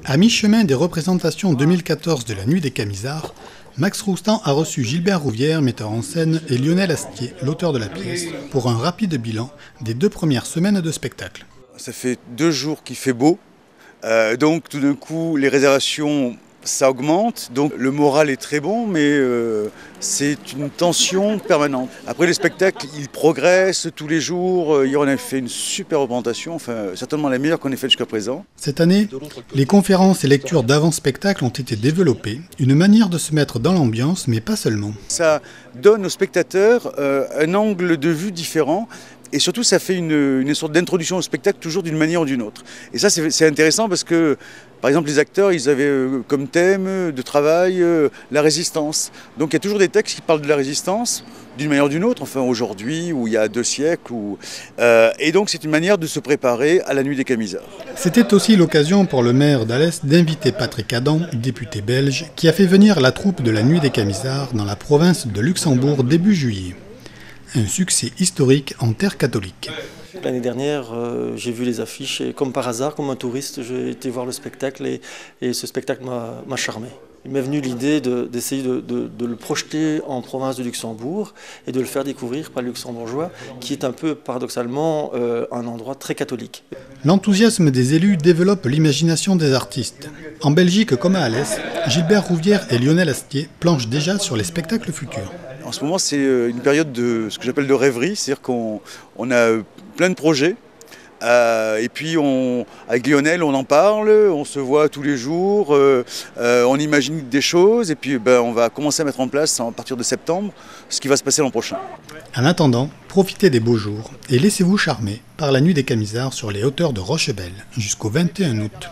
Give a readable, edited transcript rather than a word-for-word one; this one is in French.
À mi-chemin des représentations 2014 de la Nuit des Camisards, Max Roustan a reçu Gilbert Rouvière, metteur en scène, et Lionel Astier, l'auteur de la pièce, pour un rapide bilan des 2 premières semaines de spectacle. Ça fait 2 jours qu'il fait beau, donc tout d'un coup les réservations ça augmente, donc le moral est très bon, mais c'est une tension permanente. Après les spectacles, ils progressent tous les jours, hier on a fait une super représentation, enfin certainement la meilleure qu'on ait faite jusqu'à présent. Cette année, les conférences et lectures d'avant-spectacle ont été développées, une manière de se mettre dans l'ambiance, mais pas seulement. Ça donne aux spectateurs un angle de vue différent. Et surtout, ça fait une sorte d'introduction au spectacle, toujours d'une manière ou d'une autre. Et ça, c'est intéressant parce que, par exemple, les acteurs, ils avaient comme thème de travail la résistance. Donc il y a toujours des textes qui parlent de la résistance, d'une manière ou d'une autre, enfin aujourd'hui, ou il y a 2 siècles. Et donc c'est une manière de se préparer à la Nuit des Camisards. C'était aussi l'occasion pour le maire d'Alès d'inviter Patrick Adam, député belge, qui a fait venir la troupe de la Nuit des Camisards dans la province de Luxembourg début juillet. Un succès historique en terre catholique. L'année dernière, j'ai vu les affiches et comme par hasard, comme un touriste, j'ai été voir le spectacle et ce spectacle m'a charmé. Il m'est venu l'idée d'essayer de le projeter en province de Luxembourg et de le faire découvrir par les Luxembourgeois, qui est un peu paradoxalement un endroit très catholique. L'enthousiasme des élus développe l'imagination des artistes. En Belgique comme à Alès, Gilbert Rouvière et Lionel Astier planchent déjà sur les spectacles futurs. En ce moment, c'est une période de ce que j'appelle de rêverie, c'est-à-dire qu'on a plein de projets. Et puis avec Lionel, on en parle, on se voit tous les jours, on imagine des choses et puis on va commencer à mettre en place à partir de septembre ce qui va se passer l'an prochain. En attendant, profitez des beaux jours et laissez-vous charmer par la Nuit des Camisards sur les hauteurs de Rochebelle jusqu'au 21 août.